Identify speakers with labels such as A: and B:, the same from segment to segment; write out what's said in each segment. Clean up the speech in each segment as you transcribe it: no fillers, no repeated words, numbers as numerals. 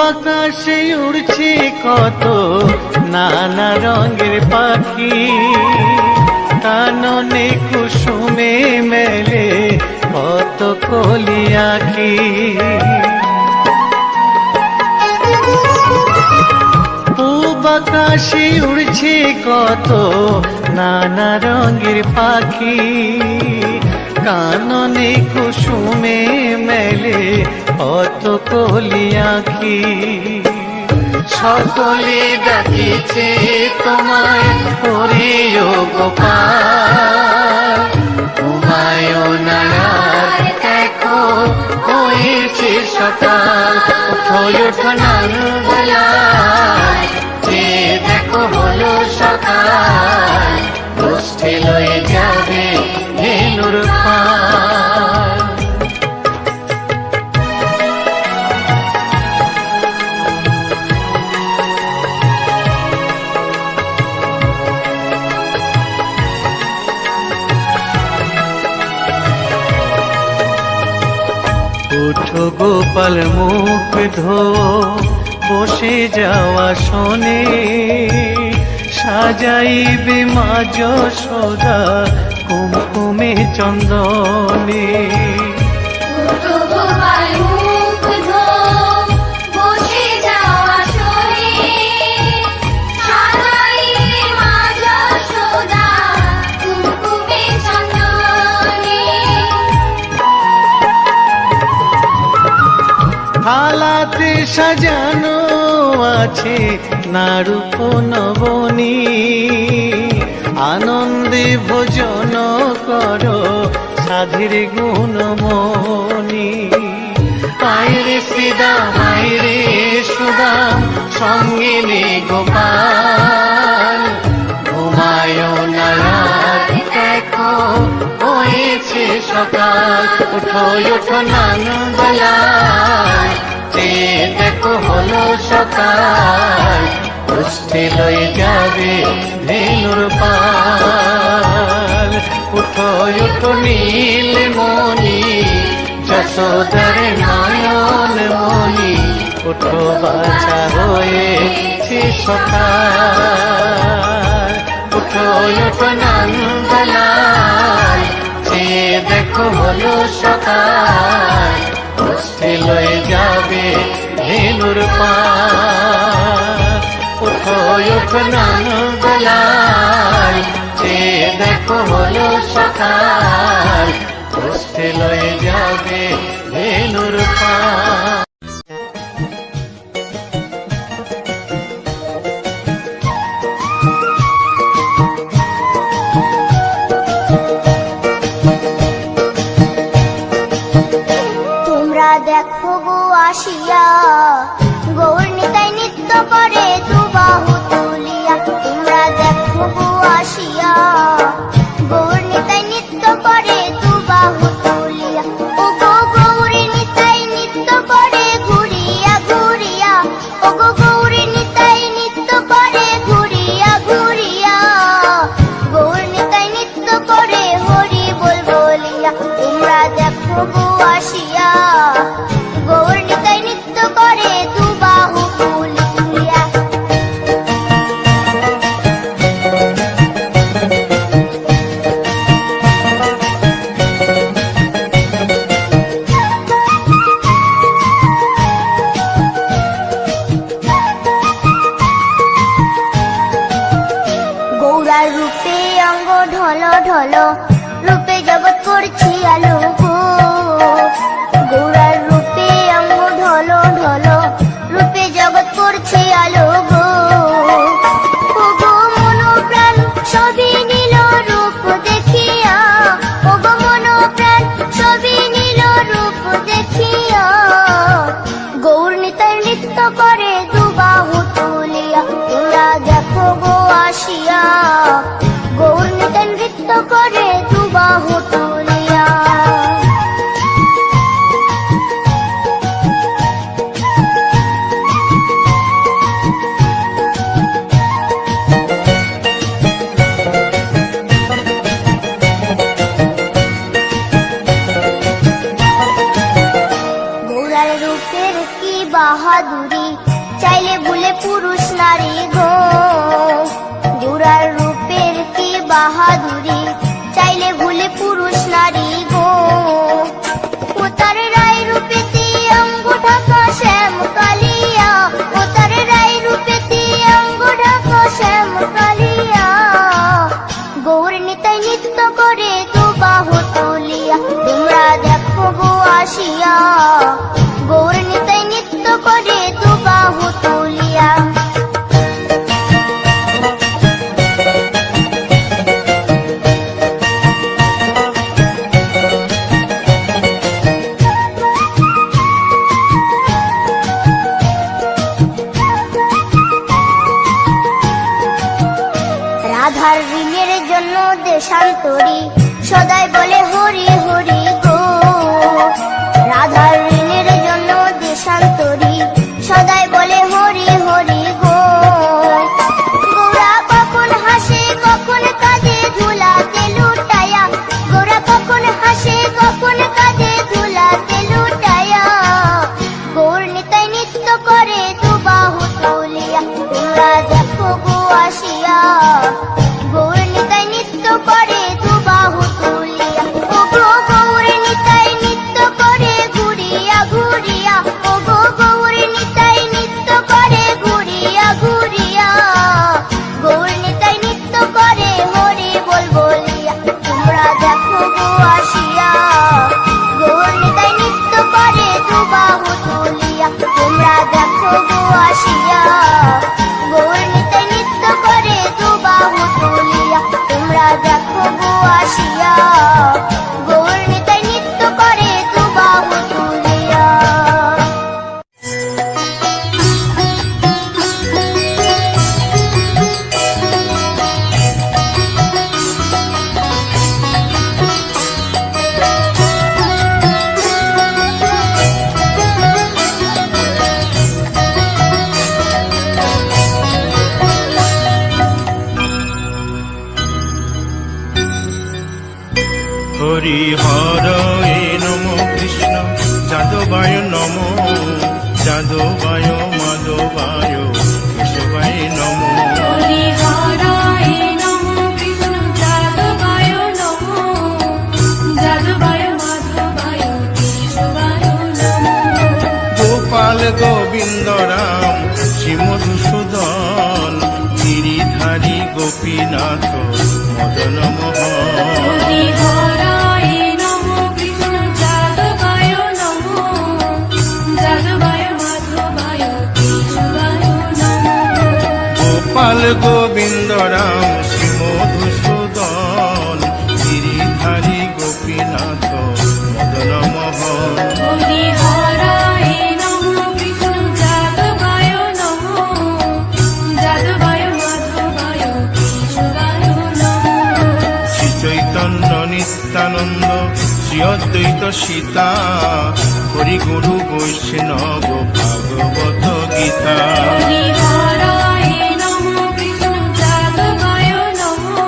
A: আকাশে উড়ছে কত নানা রঙের পাখি, কাননে কুসুমে মেলে কত কলি আঁখি। পূব আকাশে উড়ছে কত নানা রঙের পাখি, কাননে কুসুমে মেলে কত কলি আঁখি। সকলে ডাকিছে তোমায় হরিও গোপাল, ঘুমায়ো না রাত দেখো হয়েছে সকাল। ওঠো ওঠো নানবেলায় যে দেখো হলো সকাল, গোষ্ঠী লয়ে যাবে ধেনুর পাল। ওঠো গোপাল মুখ ধো বসে যাওয়া শোনে, সাজাইবে মা যশোদা কুমকুমে চন্দনে। থালাতে সাজানো আছে নারূপ নবনী, আনন্দে ভোজন করো সাধীর গুণমণি। আইরে শ্রীদাম আইরে সুদাম সঙ্গে নে গোপাল, ঘুমায় না রাত দেখো হয়েছে সকাল। ওঠো ওঠো নানবেলায় যে দেখো হলো সকাল, গোষ্ঠী লয়ে যাবে ধেনুর পাল। উঠো উঠো নীলমণি যশোদার নয়ন মণি, উঠো বাছা হয়েছে সকাল। উঠো উঠো নানবেলায় যে দেখো হলো সকাল, গোষ্ঠী লয়ে যাবে ধেনুর পাল। উঠো উঠো নানবেলায় যে দেখো হলো সকাল, গোষ্ঠী লয়ে যাবে ধেনুর পাল।
B: দেখো গো আসিয়া গৌর নিতাই নৃত্য করে দুবাহু তুলিয়া। তোমরা দেখো গো আসিয়া গৌর নিতাই নৃত্য করে দুবাহু তুলিয়া। ও গো গৌরী নিতাই নৃত্য করে ঘুরিয়া ঘুরিয়া, ও গো গৌরী নিতাই নৃত্য করে ঘুরিয়া ঘুরিয়া। গৌর নিতাই নৃত্য করে হরি বল বলিয়া। তোমরা দেখো গো আসিয়া গৌর নিতাই নৃত্য করে দুবাহু তুলিয়া। গৌরার রূপে অঙ্গ ঢল ঢল, রূপে জগৎ করছি আলো গো। গৌরার রূপে অঙ্গ ঢল ঢল, রূপে জগৎ করছে আলো গো। ও গো মন প্রাণ সবই নীল রূপ দেখিয়া, ও গো মন প্রাণ সবই নীল রূপ দেখিয়া। গৌর নিতাই নৃত্য করে দুবাহু তুলিয়া। তোমরা দেখো গো আসিয়া গৌর নিতাই নৃত্য করে দুবাহু তুলিয়া। গৌরার রূপের কি বাহাদুরি, চাইলে ভুলে পুরুষ নারী গো। গোরার রূপের কি বাহাদুরি, চাইলে ভুলে পুরুষ নারী গো। ও তার রায় রূপেতে অঙ্গ ঢাকা শ্যাম কালিয়া, ও তার রায় রূপেতে অঙ্গ ঢাকা শ্যাম কালিয়া। গৌর নিতাই নৃত্য করে দু বাহু তুলিয়া, তোমরা দেখো গো আসিয়া। গৌর নিতাই নৃত্য করে দু বাহু তুলিয়া। রাধার ঋণের জন্য দেশান্তরী সদাই বলে হরি হরি গো। রাধার ঋণের জন্য দেশান্তরী সদাই বলে হরি হরি গো। গোরা কখন হাসে কখন কাঁদে ধুলাতে লুটায়া, গোরা কখন হাসে কখন কাঁদে ধুলাতে লুটায়া। গৌর নিতাই নৃত্য করে দু বাহু তুলিয়া, তোমরা দেখো গো আসিয়া। গৌর নিতাই নৃত্য করে দু বাহু তুলিয়া, ও গো গৌর নিতাই নৃত্য করে ঘুরিয়া ঘুরিয়া, ও গো গৌর নিতাই নৃত্য করে ঘুরিয়া ঘুরিয়া। গৌর নিতাই নৃত্য করে হরি বল বলিয়া, তোমরা দেখো গো আসিয়া। গৌর নিতাই নৃত্য করে দু বাহু তুলিয়া, তোমরা দেখো গো আসিয়া। গৌর নিতাই নৃত্য করে দু বাহু তুলিয়া, তোমরা দেখো গো আসিয়া। গৌর নিতাই নৃত্য করে দু বাহু তুলিয়া।
C: হরি হরয়ে নম কৃষ্ণ যাদবায় নম, যাদবায় মাধবায় কেশবায় নম।
D: হরি হরায় নমো কৃষ্ণ যাদবায় নমো, যাদবায় মাধবায় কেশবায় নমো।
C: গোপাল গোবিন্দ রাম শ্রীমধুসূদন, গিরিধারী গোপীনাথ মদন মোহন।
D: হরি হরায় নমো কৃষ্ণ যাদবায় নমো, যাদবায় মাধবায় কেশবায় নমো।
C: গোপাল গোবিন্দ রাম শ্রীমধুসূদন, গিরিধারী গোপীনাথ মদন মোহন।
D: হরি হরায় নমো কৃষ্ণ যাদবায় নমো, যাদবায় মাধবায় কেশবায় নমো।
C: শ্রী চৈতন্য নিত্যানন্দ শ্রী অদ্বৈত সীতা, হরি গুরু বৈষ্ণব ভাগবত গীতা।
D: হরি হরায় নমো কৃষ্ণ যাদবায় নমো,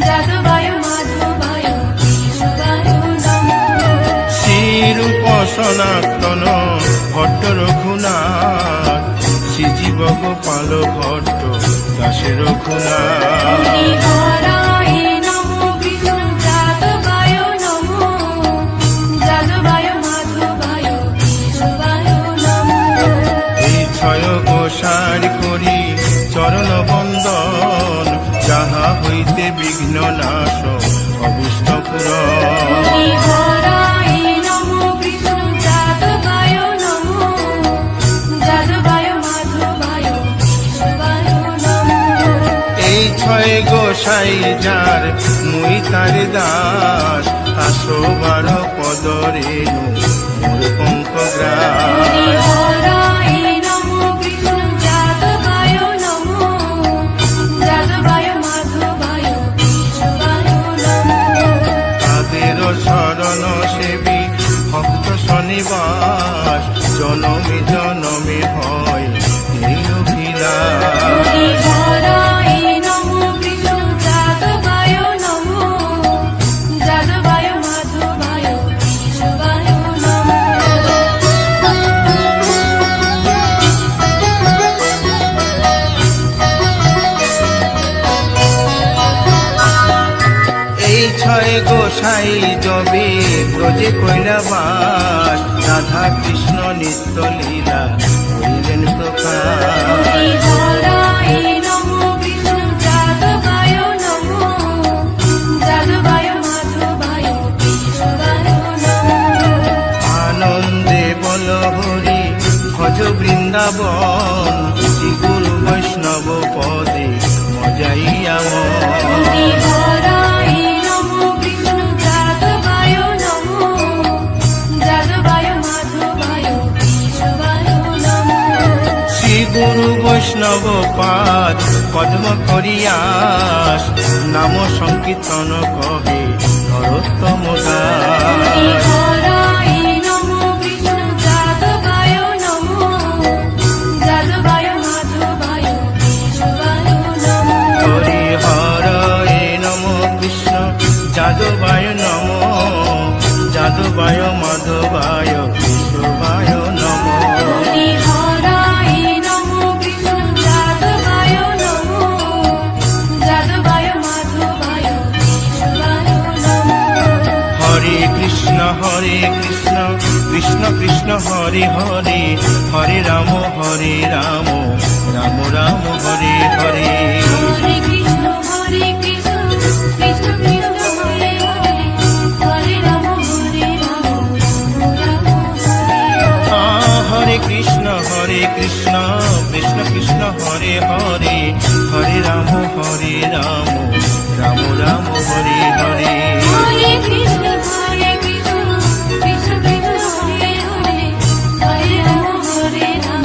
D: যাদবায় মাধবায় কেশবায় নমো।
C: শ্রীরূপ সনাতন ভট্ট রঘুনাথ, শ্রীজীব গোপাল ভট্ট দাসে রঘুনাথ।
D: হরি হরায় নমো কৃষ্ণ যাদবায় নমো, যাদবায় মাধবায় কেশবায় নমো।
C: এই ছয় গোসার করি চরণ বন্দন, যাহা হইতে বিঘ্ন নাশ অভীষ্ট পূরণ।
D: হরি হরায় নমো কৃষ্ণ যাদবায় নমো, যাদবায় মাধবায় কেশবায় নমো।
C: এই ছয় গোসাই যার মুই তার দাস, আসো বার পদ রেণু মোর পঙ্ক গ্রাস।
D: হরি হরায় নমো কৃষ্ণ যাদবায় নমো, যাদবায় মাধবায় কেশবায় নমো।
C: তাদের শরণ সেবী ভক্ত শনিবাস, জনমে জনমে হয় এই অভিলাষ।
D: হরি হরায় নমো কৃষ্ণ যাদবায় নমো, যাদবায় মাধবায় কেশবায় নমো।
C: গোসাই যবে ব্রজে কইলা বাস, রাধা কৃষ্ণ নিত্য লীলা করিলেন প্রকাশ।
D: হরি হরায় নমো বিষ্ণু যাদবায় নমো, যাদবায় মাধবায় কেশবায় নমো।
C: আনন্দে বল হরি ভজ বৃন্দাবন, শ্রী গুরু বৈষ্ণব পদে মজাইয়া মন।
D: হরি হরায় নমো বিষ্ণু যাদবায় নমো, যাদবায় মাধবায় কেশবায় নমো।
C: শ্রী গুরু বৈষ্ণব পাদ পদ্ম করিয়াস, নাম সংকীর্তন কহে নরোত্তম দাস।
D: হরি হরায় নমো বিষ্ণু যাদবায় নমো, যাদবায় মাধবায় কেশবায় নমো।
C: হরি হরয়ে নম কৃষ্ণ যাদবায় নম, যাদবায় মাধবায় কেশবায় নম।
D: হরি হরায় নমো বিষ্ণু যাদবায় নমো, যাদবায় মাধবায় কেশবায় নমো।
C: হরে কৃষ্ণ কৃষ্ণ কৃষ্ণ হরে হরে, হরে রাম রাম রাম হরে হরে।
D: হরে কৃষ্ণ কৃষ্ণ কৃষ্ণ হরে হরে, হরে রাম রাম রাম হরে হরে।
C: হরে কৃষ্ণ কৃষ্ণ কৃষ্ণ হরে হরে, হরে রাম রাম রাম হরে হরে।
D: হরে কৃষ্ণ কৃষ্ণ কৃষ্ণ হরে হরে, হরে রাম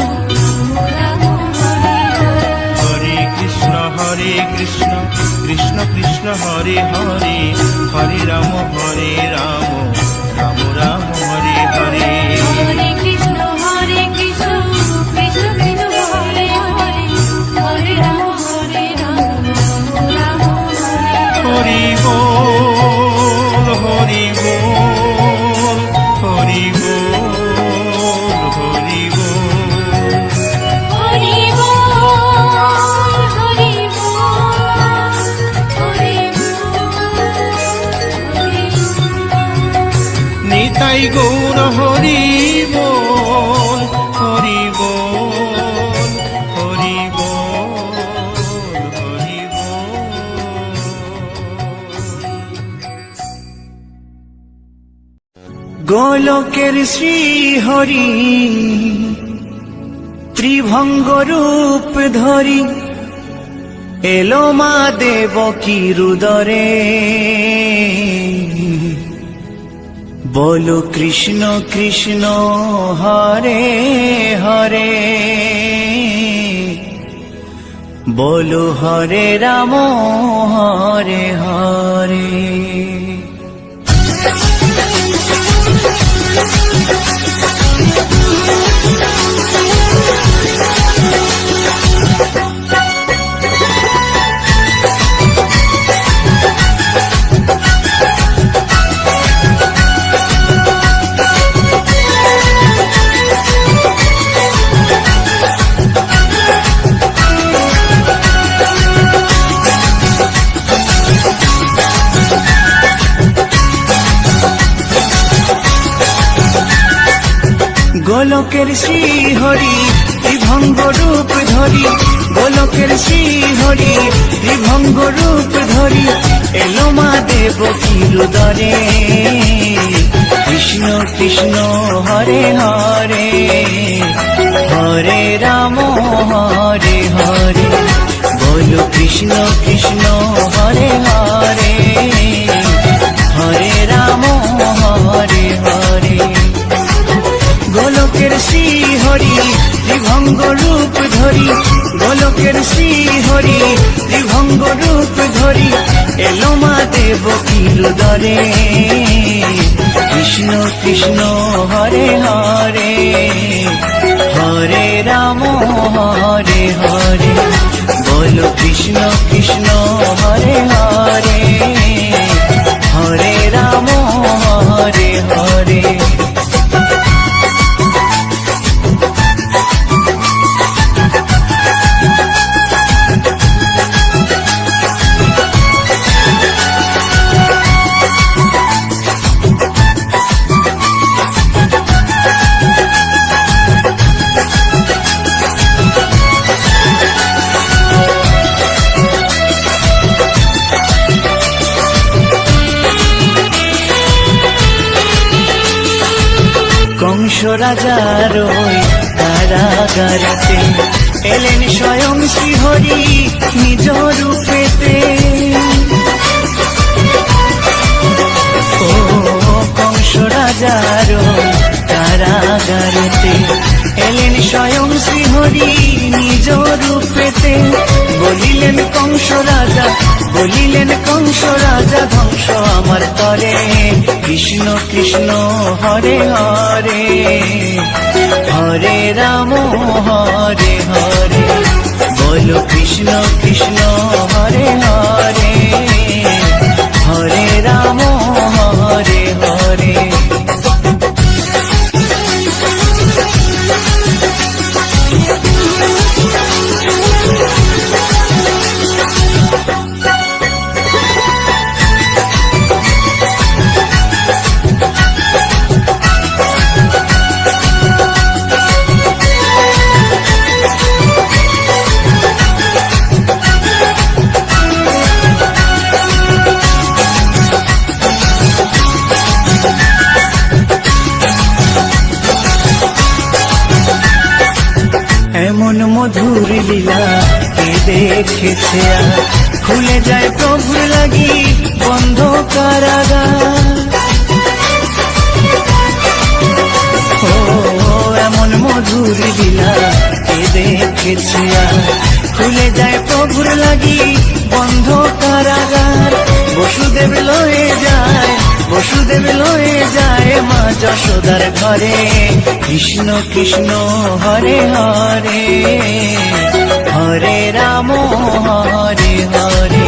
D: রাম রাম হরে হরে।
C: হরে কৃষ্ণ কৃষ্ণ কৃষ্ণ হরে হরে, হরে রাম রাম রাম হরে হরে।
D: হরে কৃষ্ণ কৃষ্ণ কৃষ্ণ হরে হরে, হরে রাম রাম হরে হরে।
C: হরি বল হরি বল হরি বল হরি বল।
D: হরি বল হরি বল হরি বল।
C: নিতাই গৌর হরি বল হরি বল হরি বল হরি বল। গোলকের শ্রী হরি ত্রিভঙ্গ রূপ ধরি, এলো মা দেবকী রুদরে। বলো কৃষ্ণ কৃষ্ণ হরে হরে, বলো হরে রাম হরে হরে। গোলকের শ্রী হরি ত্রিভঙ্গ রূপ ধরি, গোলকের শ্রী হরি ত্রিভঙ্গ রূপ ধরি, এলো মা দেবকী রুদরে। কৃষ্ণ কৃষ্ণ হরে হরে, হরে রাম হরে হরে। বলো কৃষ্ণ কৃষ্ণ হরে হরে, হরে রাম হরে হরে। গোলকের শ্রী হরি ত্রিভঙ্গ রূপ ধরি, গোলকের শ্রী হরি ত্রিভঙ্গ রূপ ধরি, এলো মা দেবকী রুদরে। কৃষ্ণ কৃষ্ণ হরে হরে, হরে রাম হরে হরে। বলো কৃষ্ণ কৃষ্ণ হরে হরে, হরে রাম হরে হরে। কংস রাজার ওই কারাগারেতে এলেন স্বয়ং শ্রীহরি নিজ রূপেতে। ও কংস রাজার ওই কারাগারেতে এলেন স্বয়ং শ্রীহরি নিজ রূপেতে। বলিলেন কংস রাজা, বলিলেন কংস রাজা, ধ্বংস আমার তরে। কৃষ্ণ কৃষ্ণ হরে হরে, হরে রাম হরে হরে। বলো কৃষ্ণ কৃষ্ণ হরে হরে, হরে রাম হরে হরে। এমন মধুর লীলা কে দেখেছে আর, খুলে যায় প্রভুর লাগি বন্ধ কারাগার। ও এমন মধুর লীলা কে দেখেছে আর, খুলে যায় প্রভুর লাগি বন্ধ কারাগার। বসুদেব লয়ে যায়, বসুদেব লয়ে যায় মা যশোদার ঘরে। কৃষ্ণ কৃষ্ণ হরে হরে, হরে রাম হরে হরে।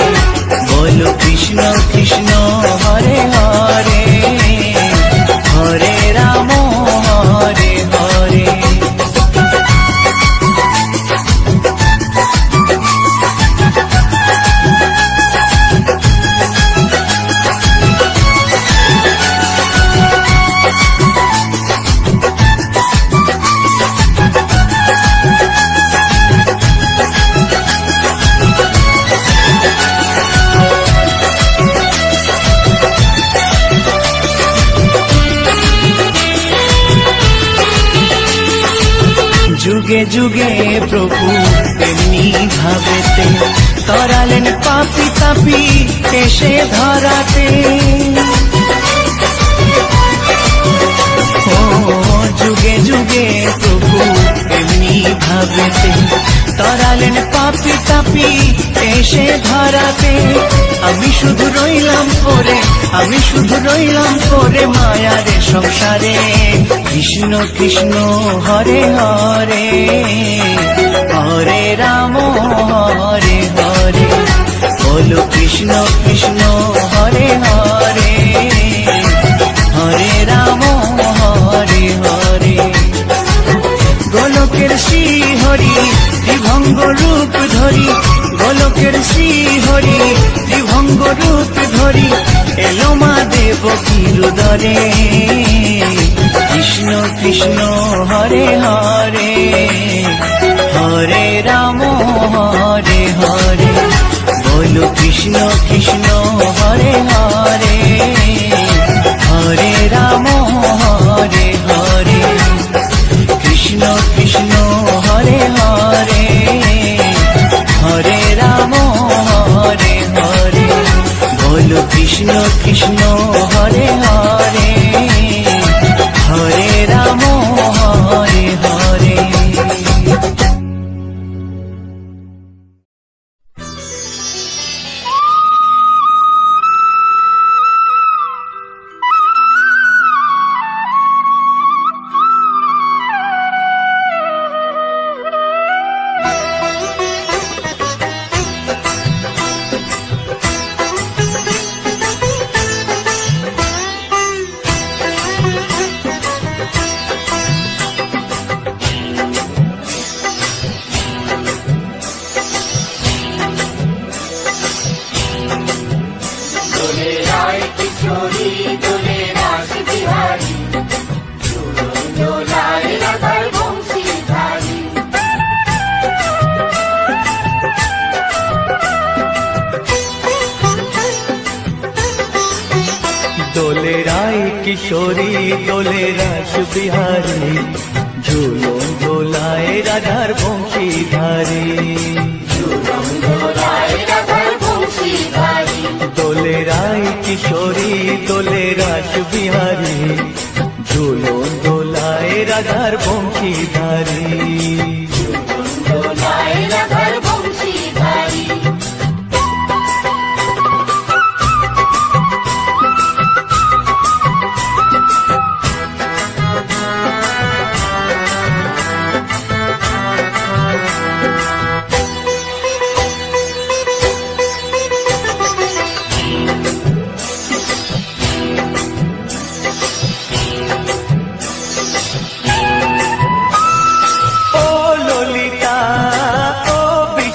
C: বলো কৃষ্ণ কৃষ্ণ হরে হরে, হরে রাম হরে হরে। যুগে যুগে প্রভু এমনি ভাবেতে তরালেন পাপি তাপি এসে ধরাতে। ও যুগে যুগে প্রভু এমনি ভাবেতে তরালেন পাপি তাপি এসে ধরাতে। আমি শুধু রইলাম পরে, আমি শুধু রইলাম পরে মায়ারে সংসারে। কৃষ্ণ কৃষ্ণ হরে হরে, হরে রাম হরে হরে। বলো কৃষ্ণ কৃষ্ণ হরে হরে, হরে রাম হরে হরে। গোলকের শ্রী হরি ত্রিভঙ্গ রূপ ধরি, গোলকের শ্রী হরি ত্রিভঙ্গ রূপ ধরি এলো মা দেবকীর উদরে। কৃষ্ণ কৃষ্ণ হরে হরে, হরে রাম হরে হরে। বলো কৃষ্ণ কৃষ্ণ হরে হরে, হরে রাম হরে হরে। কৃষ্ণ কৃষ্ণ হরে হরে, হরে রাম হরে হরে। বলো কৃষ্ণ কৃষ্ণ হরে হরে, কিশোরী দোলে রাস বিহারী ঝুলন দোলায় রাধার বংশীধারী দোলে রায় কিশোরী দোলে রাস বিহারী ঝুলন দোলায় রাধার বংশীধারী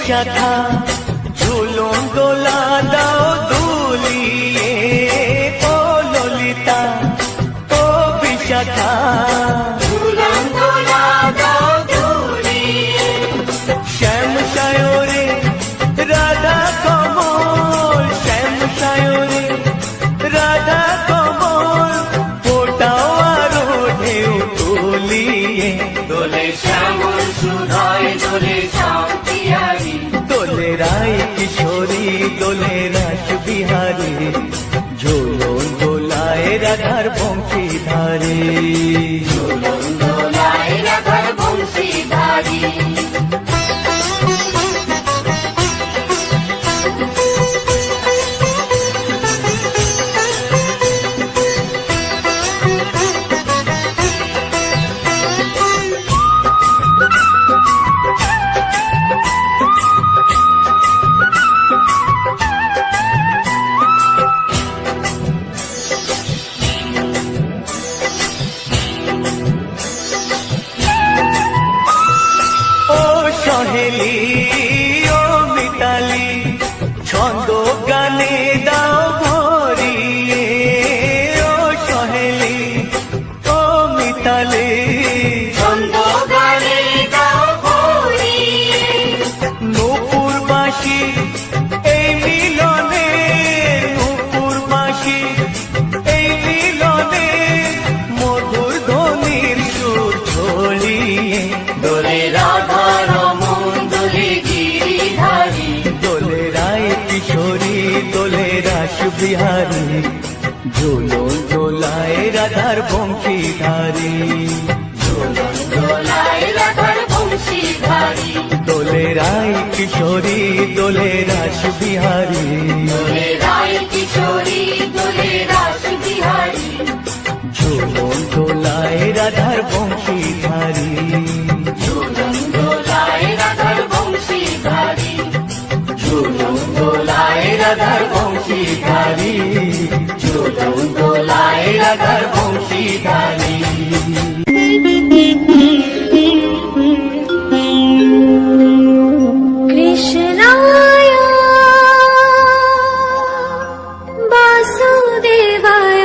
C: বিশাখা ঝুলন দোলা দাও দুলিয়ে ও ললিতা ও বিশাখা শ্যাম সায়রে রাধা কমল শ্যাম সায়রে রাধা কমল ফোটাও আরো ঢেউ তুলিয়ে
A: দোলে শ্যামল সুধায় দোলে শান্তিয়ারি
C: দোলে রায় কিশোরী দোলে রাস বিহারী ঝোলন দোলায় রাধার বংশীধারী
A: দোলায় রাধার বংশীধারী
C: সহেলি ও মিতালি ছন্দ গানে দাও ভরিয়ে ও সহেলি ও মিতালি
A: ছন্দ গানে গাও ভরিয়ে
C: নূপুর বাঁশি এই মিলনে নূপুর বাঁশি এই মিলনে মধুর ধ্বনির সুর ছড়িয়ে
A: দোলে রাধা রমন দোলে গিরিধারী
C: দোলে রায় কিশোরী দোলে রাস বিহারী ঝুলন দোলায় রাধার বংশীধারী
A: দোলায় রাধার বংশীধারী
C: দোলে রায় কিশোরী দোলে রাস বিহারী
A: দোলে রায় কিশোরী দোলে রাস বিহারী
C: ঝুলন দোলায় রাধার বংশীধারী
A: দোলায় রাধার বংশীধারী ঝুলন দোলায় রাধার বংশীধারী ঝুলন দোলায় রাধার বংশীধারী
D: কৃষ্ণায় বাসুদেবায়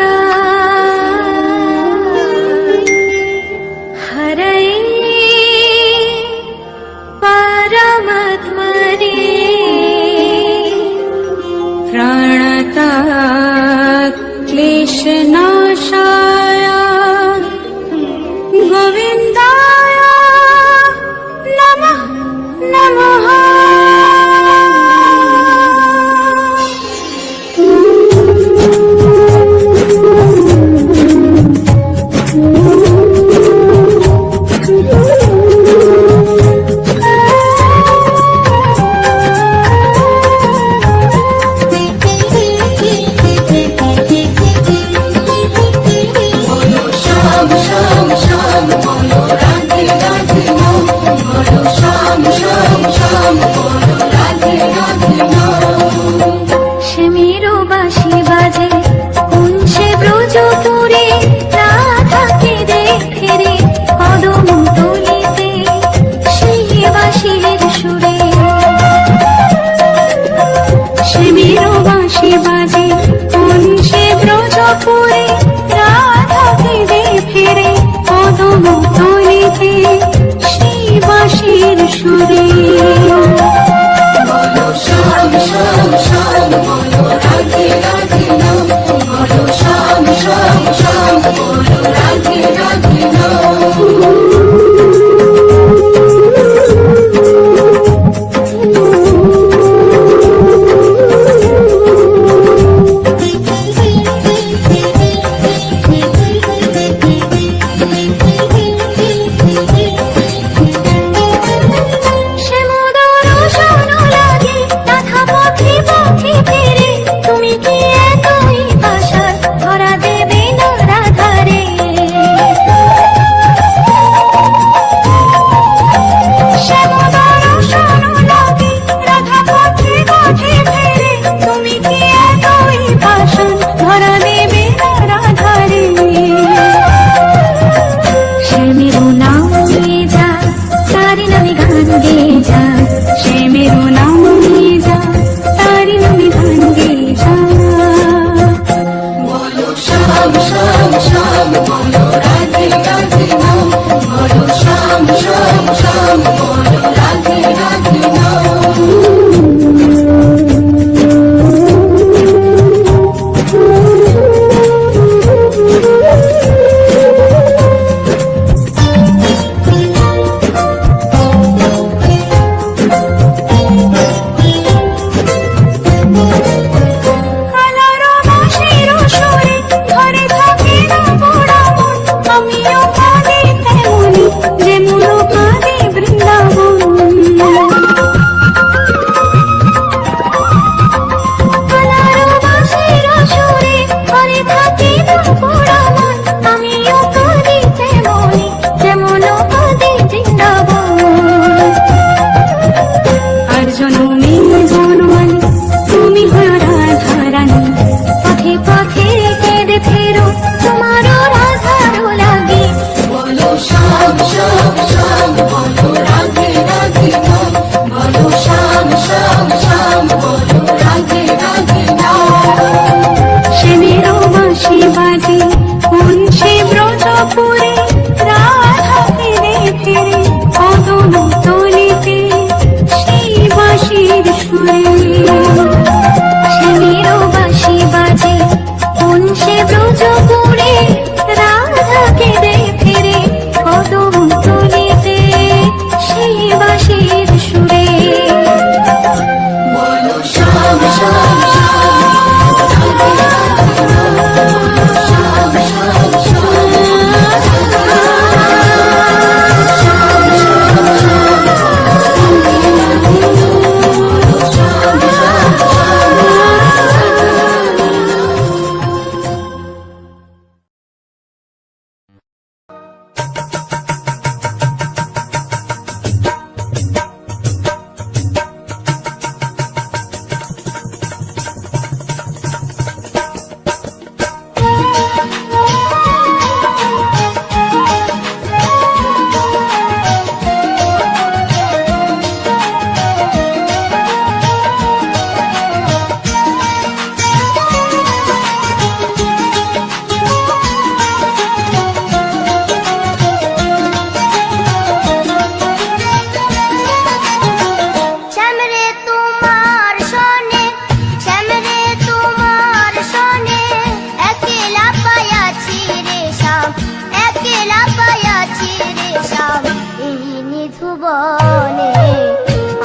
B: আছি রে শাম এই নিধুবনে,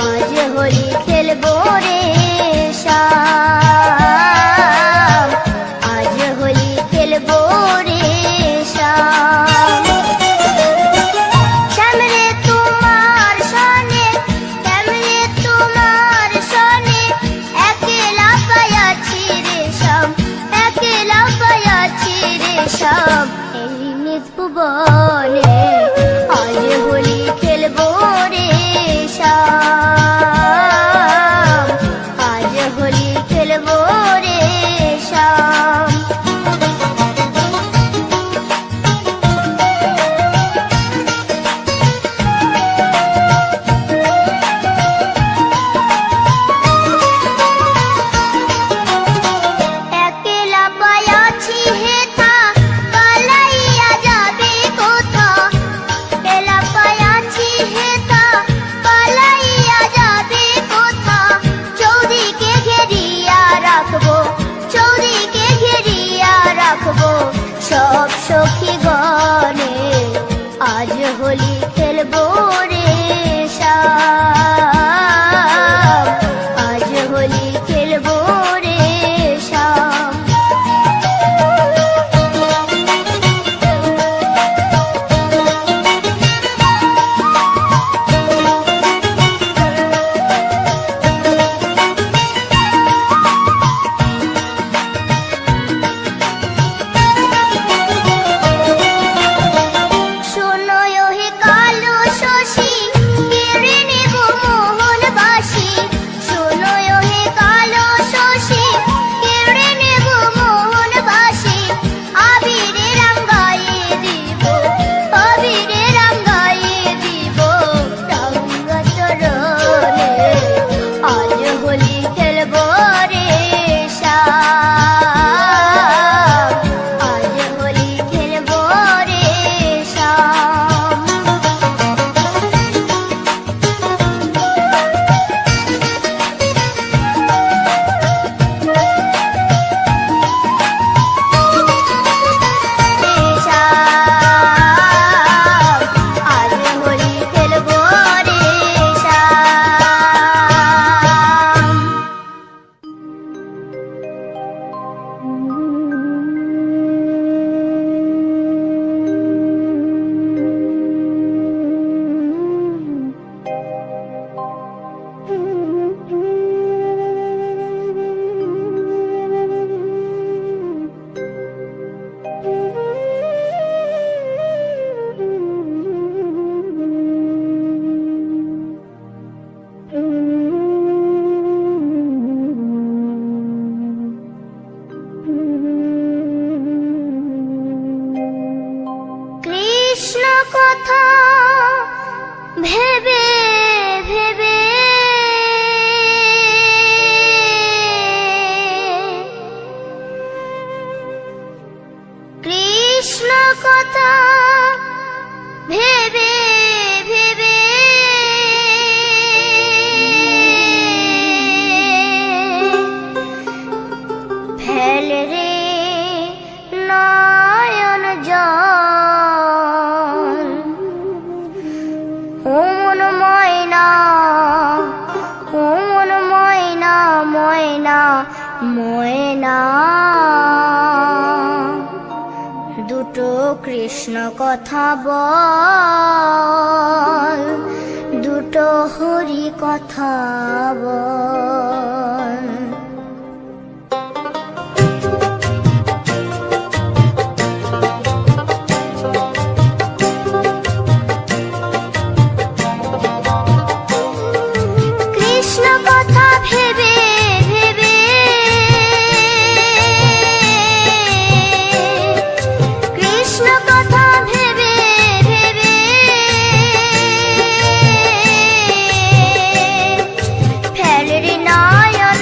B: আজ হোলি খেলবো রে শাম, আজ হোলি খেলবো রে শাম। শ্যামরে তোমার সনে, শ্যামরে তোমার সনে, একলা পায়াছি রে শাম, একলা পায়াছি রে শাম এই নিধুবনে, আজ হোলি খেলবো রে শাম, আজ হোলি খেলবো রে শাম। একলা পায়াছি হেথা, পালাইয়া যাবে কোথা, একলা পায়াছি হেথা, পালাইয়া যাবে কোথা, চৌদিকে ঘেরিয়া রাখবো, চৌদিকে ঘেরিয়া রাখবো সব সখী গণে, আজ হোলি খেলবো রে শাম, আজ হোলি খেলবো রে শাম। শোনো হে কালো শশী, কেড়ে নেব মোহন বাসি, শোনো হে কালো শশী, কেড়ে নেব মোহন বাসি, আবিরে রাঙ্গাইয়ে দিব, আবিরে রাঙ্গাইয়ে দিব রাঙ্গা চরণে, আজ হোলি খেলবো রে শাম, আজ হোলি খেলবো রে শাম। আজ হোলি খেলবো রে শাম। কৃষ্ণ কথা ভেবে ভেবে কৃষ্ণ কথা ভেবে ভেবে ফেল রে নয়ন জল, ও মন ময়না, ও মন ময়না, ময়না ময়না, দুটো কৃষ্ণ কথা বল, দুটো হরি কথা বল। কৃষ্ণ কথা ভেবে ভেবে কৃষ্ণ কথা ভেবে ভেবে ফেল রে নয়ন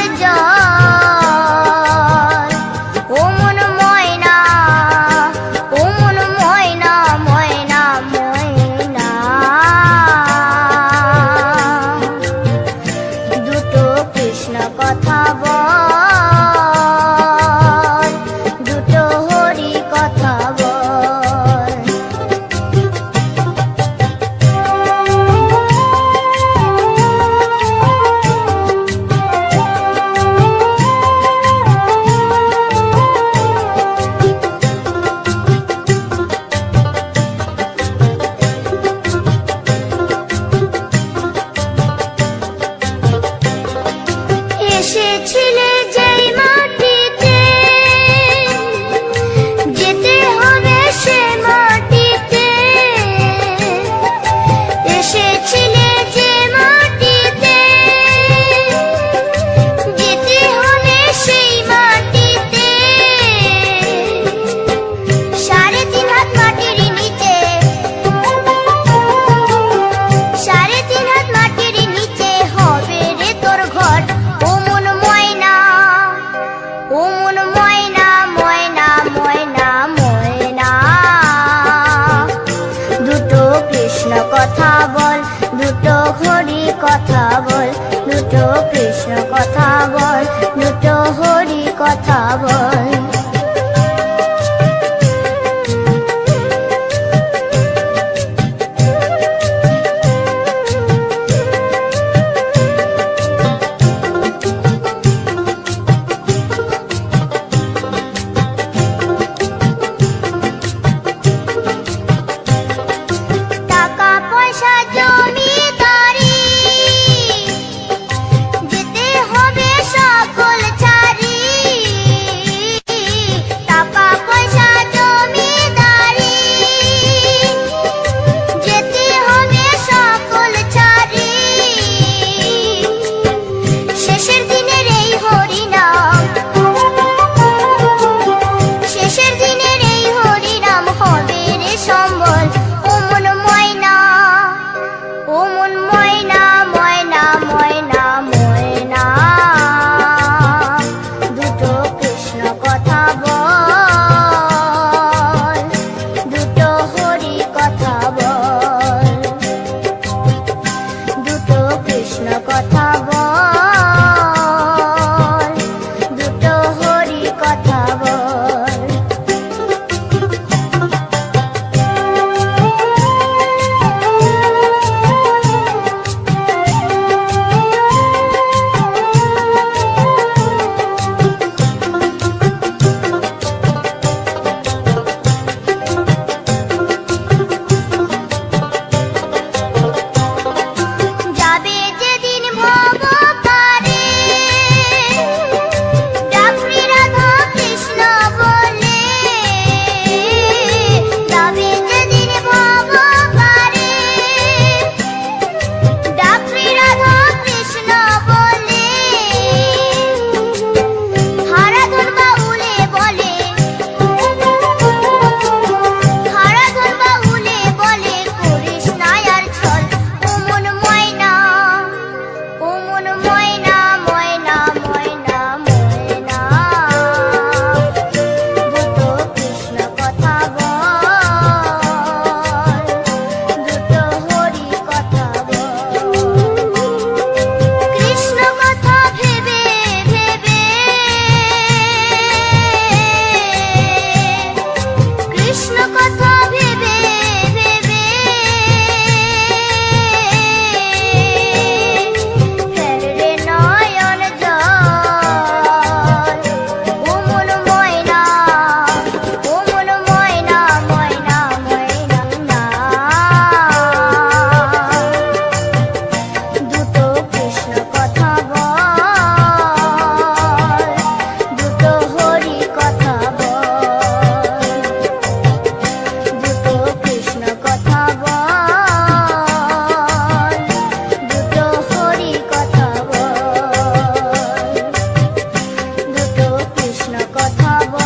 B: কথা বল, দুটো হরি কথা বল, দুটো কৃষ্ণ কথা বল, দুটো হরি কথা বল। টাকা পয়সা জমিদারি যেতে হবে সকল ছাড়ি, টাকা পয়সা জমিদারি যেতে হবে সকল ছাড়ি, শেষের দিনের এই হরিনাম, শেষের দিনের এই হরিনাম হবে রে সম্বল। ও মন ময়না, ও মন ময়না, ময়না ময়না ময়না, দুটো কৃষ্ণ কথা বল, দুটো হরি কথা বল, দুটো কৃষ্ণ কথা বল, দুটো হরি কথা বল। যাবে যেদিন ভব পারে, ডাকবি রাধা কৃষ্ণ বলে, যাবে যেদিন ভব পারে, ডাকবি রাধা কৃষ্ণ বলে, হারাধন বাউলে বলে, হারাধন বাউলে বলে, করিস না আর ছল। ও মন ময়না, ও মন ময়না, ময়না ময়না ময়না, দুটো কৃষ্ণ কথা বল, দুটো হরি কথা বল। কৃষ্ণ কথা ভেবে ভেবে, কৃষ্ণ কথা ভেবে ভেবে, ফেল রে নয়ন জল। ও মন ময়না, ও মন ময়না, ময়না ময়না, দুটো কৃষ্ণ কথা বল, দুটো হরি কথা বল, দুটো কৃষ্ণ কথা বল, দুটো হরি কথা বল, দুটো কৃষ্ণ কথা বল,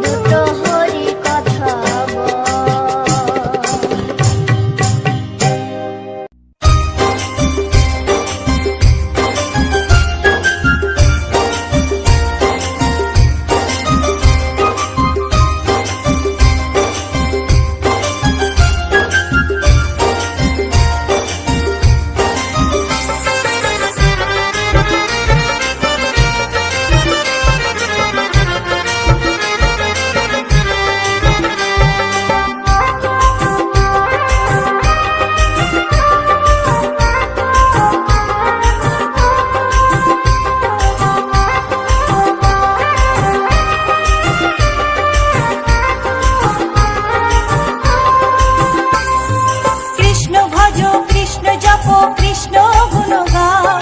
B: দুটো হরি কথা
E: কৃষ্ণ ভজ, কৃষ্ণ জপ, কৃষ্ণ গুণগান,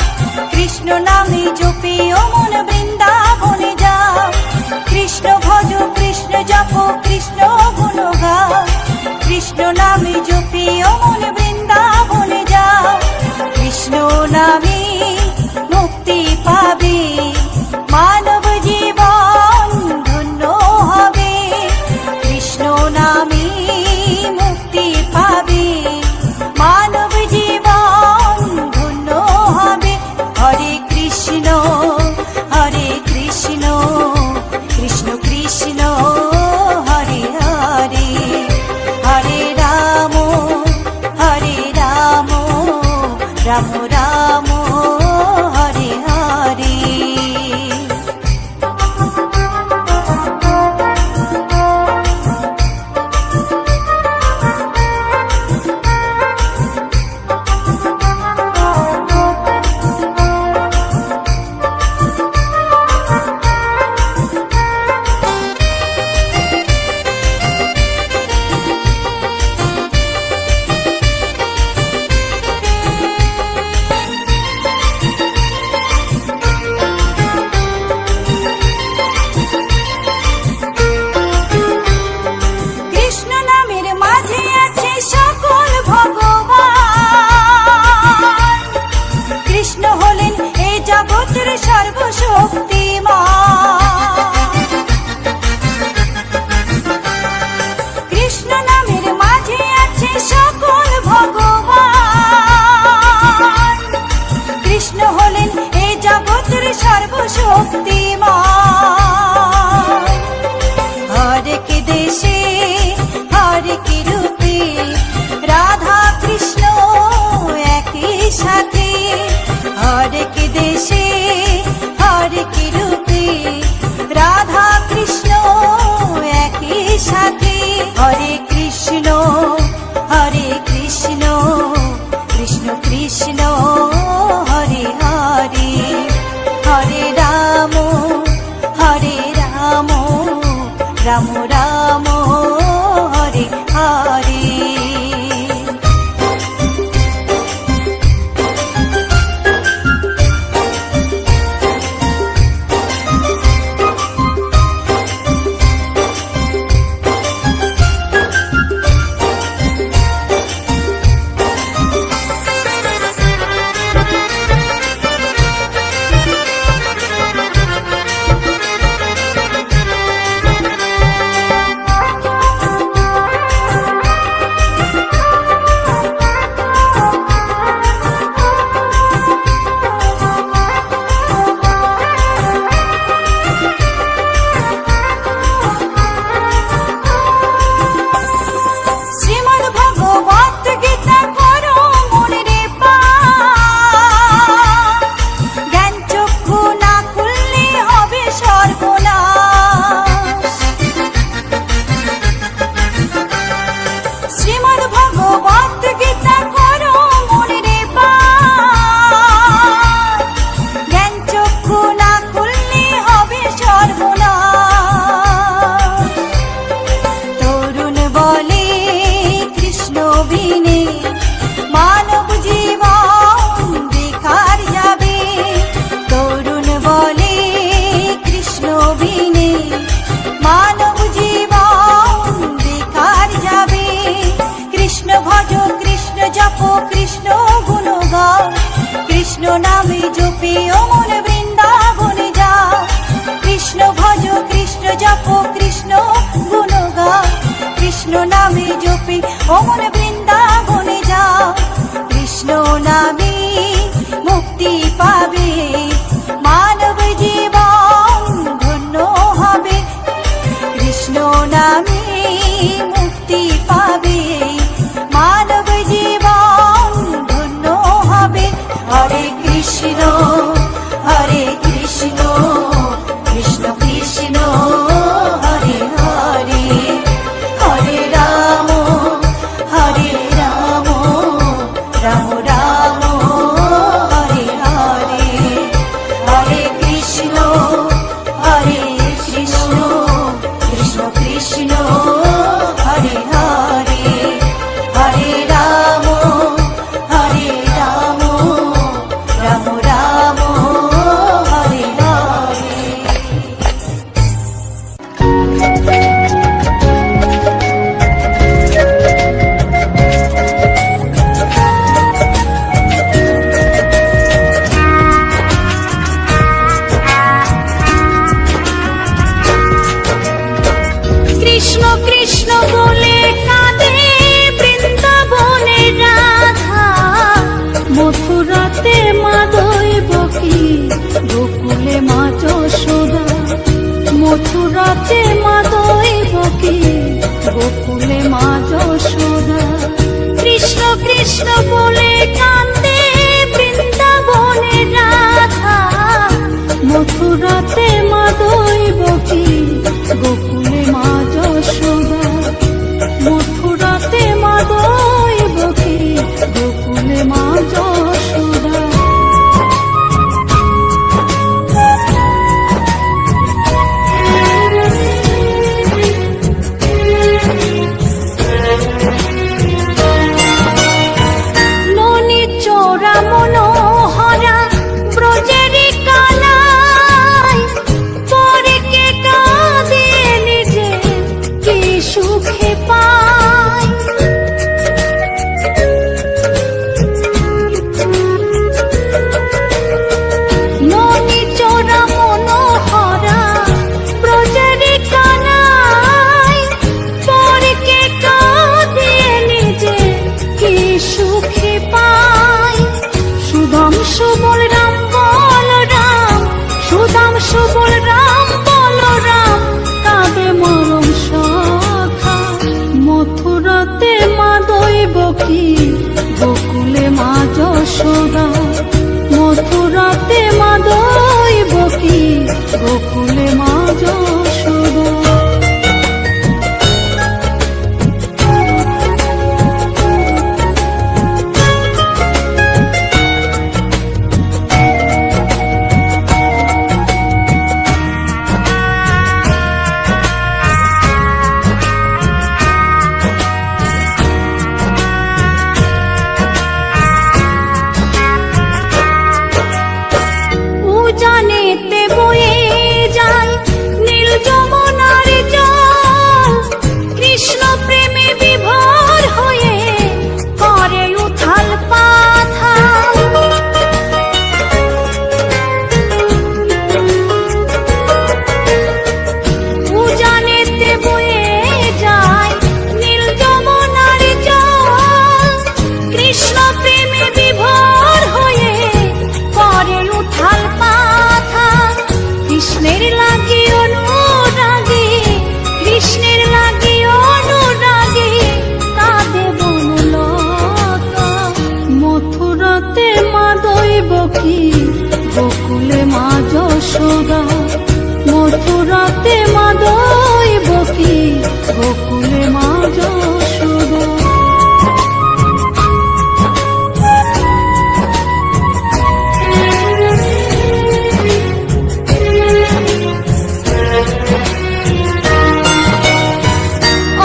E: কৃষ্ণ নামে জপে ও মন বৃন্দাবনে যা। কৃষ্ণ ভজ, কৃষ্ণ জপ, কৃষ্ণ গুণগান, কৃষ্ণ নামে জপে ও মন বৃন্দাবনে যা। কৃষ্ণ নামে মুক্তি পাবে, মানব জীবন ধন্য হবে। কৃষ্ণ নামে মুক্তি পাবে, মানব জীবন ধন্য হবে। হরে কৃষ্ণ, হরে কৃষ্ণ, কৃষ্ণ কৃষ্ণ, হরে হরে, হরে শক্তিমান। হরেক দেশে হরেক রূপে রাধা কৃষ্ণ একই সাথে। হরেক দেশে হরেক রূপে রাধা কৃষ্ণ একই সাথে। হরে কৃষ্ণ কৃষ্ণ কৃষ্ণ হরে হরে। হরে রাম রাম রাম হরে হরে। কৃষ্ণ নামে জপে ও মন বৃন্দাবনে যাও। কৃষ্ণ ভজ কৃষ্ণ জপ কৃষ্ণ গুণ গাও। কৃষ্ণ নামে জপে ও মন বৃন্দাবনে যাও। কৃষ্ণ নামে মুক্তি পাবে মানব জীবন ধন্য হবে। কৃষ্ণ নামে মুক্তি পাবে মানব জীবন ধন্য হবে। হরে কৃষ্ণ কৃষ্ণ কৃষ্ণ হরে হরে। হরে রাম রাম রাম হরে হরে। হরে কৃষ্ণ কৃষ্ণ কৃষ্ণ হরে হরে। হরে রাম রাম রাম হরে হরে।
D: কৃষ্ণ কৃষ্ণ বলে কাঁদে বৃন্দাবনে রাধা। মথুরাতে মা দৈবকী গোকুলে মা যশোদা। মথুরাতে মা দৈবকী গোকুলে মা যশোদা। কৃষ্ণ কৃষ্ণ বলে কাঁদে বৃন্দাবনে রাধা। মথুরাতে মা দৈবকী গোকুলে মা যশোদা। মথুরাতে মা দৈবকী গোকুলে মা যশোদা। ননি চোরা মনোহরা ব্রজেরি কানাই। পরে কে কাঁদে নিজে কি সুখে পায়। ননি চোরা মনোহরা ব্রজেরি কানাই। পরে কে কাঁদে নিজে কি সুখে পায়। সুদাম সুবল রাম বল রাম। সুদাম সুবল কি গোকুলে মা যশোদা, মথুরাতে মা দৈবকী, গোকুলে মা যশোদা। উজানেতে বয়ে যায় নীল যমুনার জল, কৃষ্ণ প্রেমে বিভোর হয়ে করে উথাল পাথাল। উজানেতে বয়ে যায় নীল যমুনার জল, কৃষ্ণ প্রেমে বিভোর হয়ে করে উথাল পাথাল। কৃষ্ণের লাগি অনুরাগী, কৃষ্ণের লাগি অনুরাগী, কাঁদে বনলতা। মথুরাতে মা দৈবকী, গোকুলে মা যশোদা, মথুরাতে মা দৈবকী, গোকুলে মা যশোদা।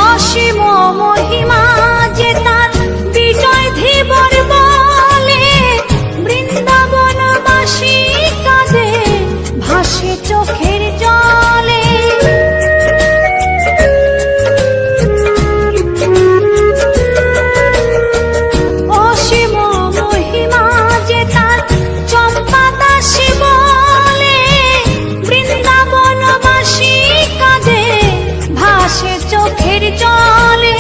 D: অসীম মহিমা যে তার বিজয় ধীবর বলে, বৃন্দাবনবাসী কাঁদে ভাসে চোখের জলে। অসীম মহিমা যে তার চম্পা দাসী বলে, বৃন্দাবনবাসী কাঁদে ভাসে চোখের জলে।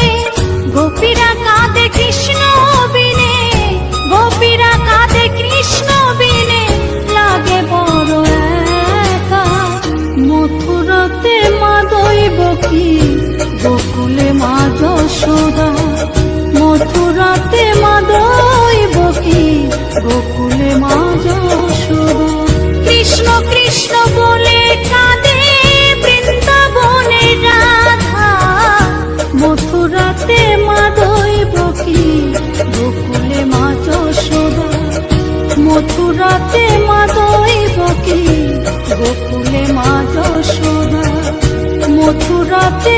D: গোপীরা কাঁদে কৃষ্ণ বিনে, গোপীরা কাঁদে কৃষ্ণ বিনে, লাগে বড় একা। মথুরাতে মা দৈবকী, গোকুলে মা যশোদা, মথুরাতে মা দৈবকী, গোকুলে মা যশোদা। কৃষ্ণ কৃষ্ণ বলে কাঁদে বৃন্দাবনের রাধা, মথুরাতে মা দৈবকী, গোকুলে মা যশোদা, মথুরাতে মা দৈবকী, গোকুলে মা যশোদা, মথুরাতে